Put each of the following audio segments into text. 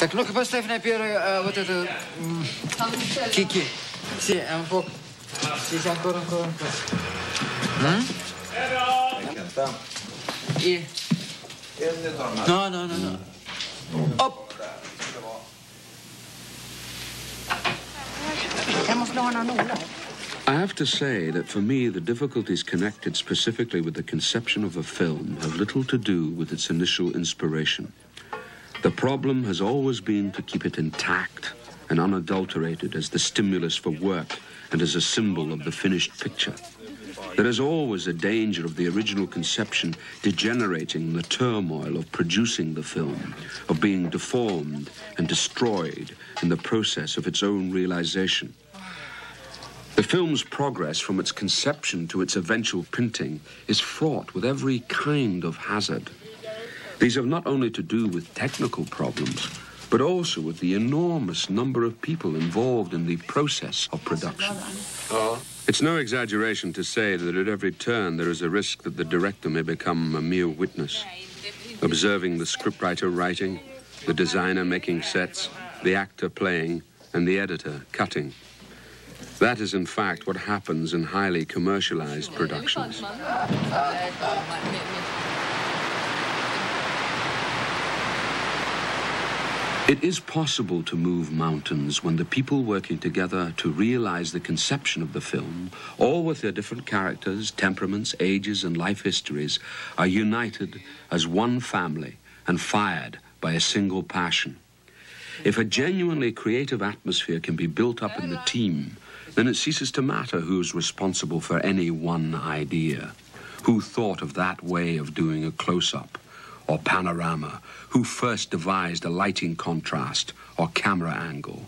Так, ну-ка поставь на первое вот это... Кики. Си, амфок. Си, амфок. И... No. Upp! I have to say that for me, the difficulties connected specifically with the conception of a film have little to do with its initial inspiration. The problem has always been to keep it intact and unadulterated as the stimulus for work and as a symbol of the finished picture. There is always a danger of the original conception degenerating in the turmoil of producing the film, of being deformed and destroyed in the process of its own realization. The film's progress from its conception to its eventual printing is fraught with every kind of hazard. These have not only to do with technical problems, but also with the enormous number of people involved in the process of production. It's no exaggeration to say that at every turn there is a risk that the director may become a mere witness, observing the scriptwriter writing, the designer making sets, the actor playing, and the editor cutting. That is, in fact, what happens in highly commercialized productions. It is possible to move mountains when the people working together to realize the conception of the film, all with their different characters, temperaments, ages, and life histories, are united as one family and fired by a single passion. If a genuinely creative atmosphere can be built up in the team, then it ceases to matter who's responsible for any one idea, who thought of that way of doing a close-up or panorama, who first devised a lighting contrast or camera angle.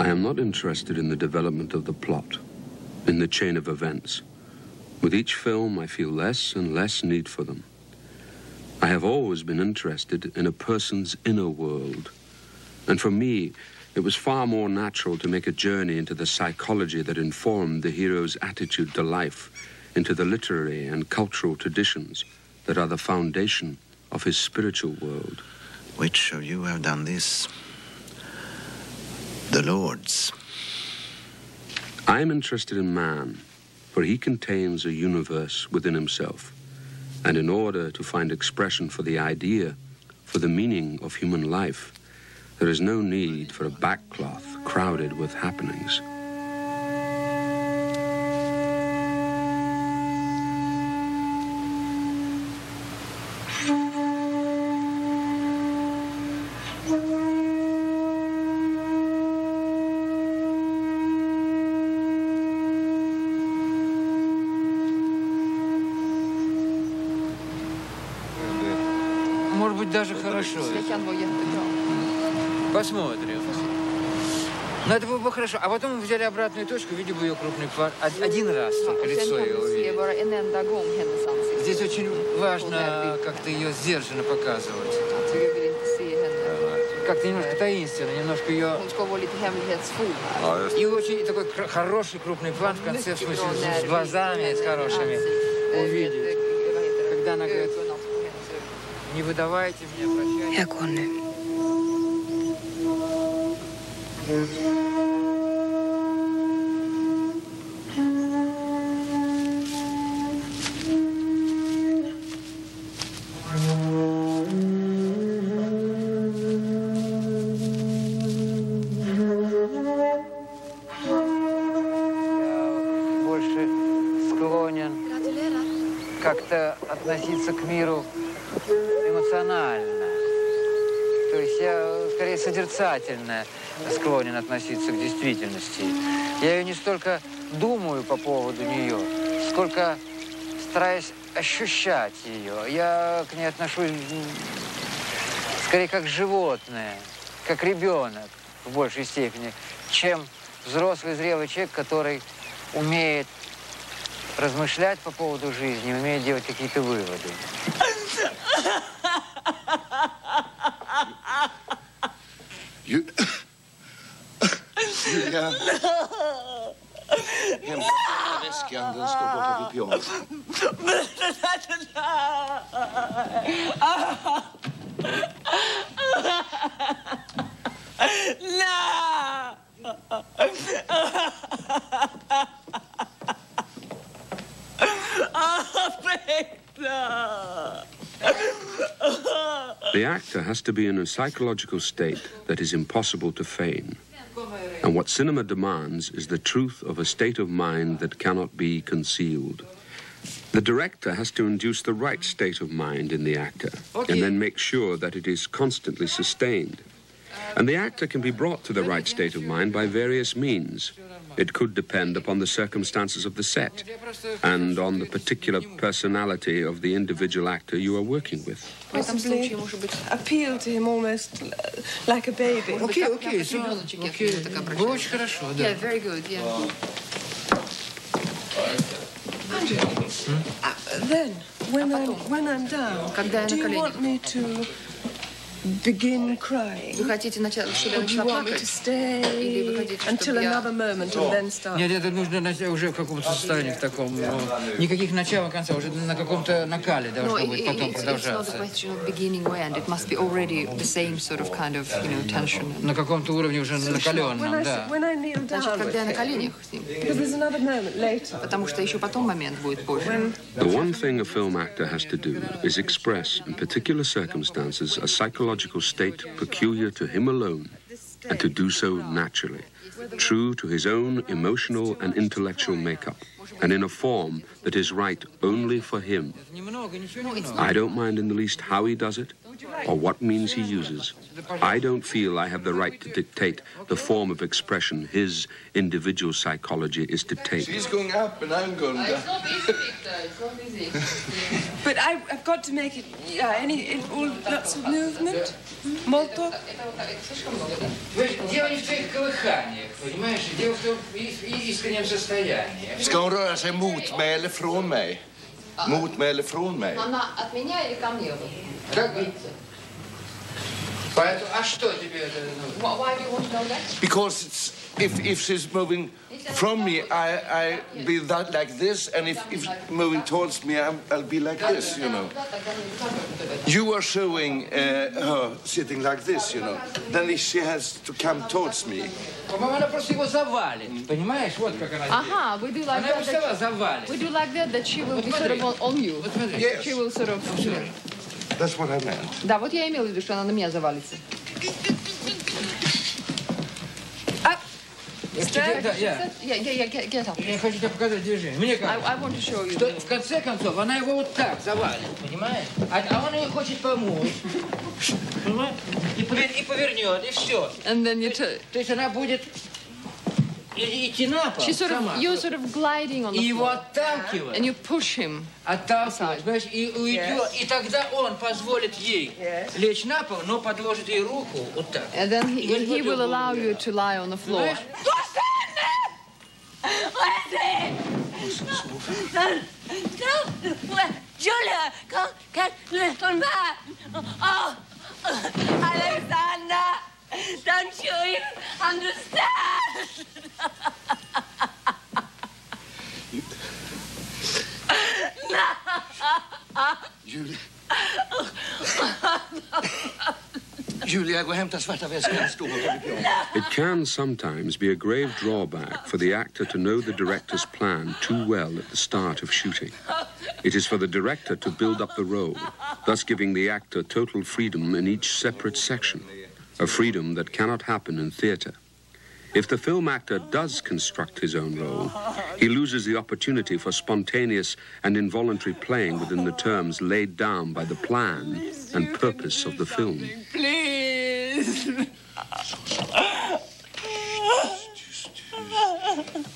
I am not interested in the development of the plot, in the chain of events. With each film, I feel less and less need for them. I have always been interested in a person's inner world. And for me, it was far more natural to make a journey into the psychology that informed the hero's attitude to life, into the literary and cultural traditions that are the foundation of his spiritual world. Which of you have done this? The Lord's. I am interested in man, for he contains a universe within himself. And in order to find expression for the idea, for the meaning of human life, there is no need for a backcloth crowded with happenings. Может быть, даже хорошо. Посмотрим. Но это было бы хорошо. А потом мы взяли обратную точку, видели бы ее крупный план. Один раз только лицо ее увидели. Здесь очень важно как-то ее сдержанно показывать. Как-то немножко таинственно, немножко ее... И очень такой хороший крупный план в конце, в смысле, с глазами, с хорошими увидеть. Когда она говорит, не выдавайте меня, прощайте. Как-то относиться к миру эмоционально. То есть я скорее созерцательно склонен относиться к действительности. Я ее не столько думаю по поводу нее, сколько стараюсь ощущать ее. Я к ней отношусь скорее как животное, как ребенок в большей степени, чем взрослый, зрелый человек, который умеет размышлять по поводу жизни, умеет делать какие-то выводы. Julia, hämta väskan, den står borta vid pianot. The actor has to be in a psychological state that is impossible to feign. And what cinema demands is the truth of a state of mind that cannot be concealed. The director has to induce the right state of mind in the actor, and then make sure that it is constantly sustained. And the actor can be brought to the right state of mind by various means. It could depend upon the circumstances of the set and on the particular personality of the individual actor you are working with. Possibly appeal to him almost like a baby. Okay. Было очень хорошо, да. Yeah, very good, yeah. Then, when I'm down, do you want me to begin crying? Вы хотите начать, чтобы я Or do you начала want me to плакать? stay until another moment and then start? Нет, это нужно уже в каком-то состоянии в таком. Никаких начала, конца, уже на каком-то накале должно быть потом продолжаться. It's not a question of beginning or end. It must be already the same sort of kind of, tension. На каком-то уровне уже накаленном, да. When I kneel down Значит, with когда я на him, коленях с ним. because there's another moment later. Потому что еще потом момент будет позже. The one thing a film actor has to do is express, in particular circumstances, a psychological state peculiar to him alone, and to do so naturally, true to his own emotional and intellectual makeup, and in a form that is right only for him. I don't mind in the least how he does it, or what means he uses. I don't feel I have the right to dictate the form of expression his individual psychology is to take. She's going up and I'm going down. But I've got to make it, lots of movement. Molto. Дело не в твоих колыханиях, понимаешь? Дело в том искреннем состоянии. Ska hon röra sig mot mig eller från mig? Mot mig eller från mig? Она от меня или ко мне? Как видите? Поэтому, а что тебе это нужно? Why do you want to know that? Because it's, if she's moving from me, I be that like this, and if moving towards me, I'll be like this, You are showing her sitting like this, Then she has to come towards me. По-моему, она просто его завалит, понимаешь? Вот как она делает. Ага, we do like Она его that. сама завалит. We do like that she will be sort of on you. Yes. She will sort of. That's what I meant. Да, вот я имела в виду, что она на меня завалится. Да, Get up. я хочу тебе показать движение. Мне кажется, I want to show you. что в конце концов она его вот так завалит, понимаешь? А он ее хочет помочь, понимаешь? И повернет, и все. And then you То есть она будет идти на пол сама. you're sort of gliding on И the его floor. отталкивать. And you push him. Отталкивать, понимаешь, и уйдет. И тогда он позволит ей лечь на пол, но подложит ей руку вот так. And then he will allow you to lie on the floor. Julia, come back. Oh, Alexander, don't you even understand? Julia, gå och hämta svarta väskan. Stå bakom pianot. It can sometimes be a grave drawback for the actor to know the director's plan too well at the start of shooting. It is for the director to build up the role, thus giving the actor total freedom in each separate section, a freedom that cannot happen in theatre. If the film actor does construct his own role, he loses the opportunity for spontaneous and involuntary playing within the terms laid down by the plan and purpose of the film. Please.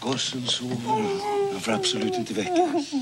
Gossen sover. Jag får absolut inte väckas.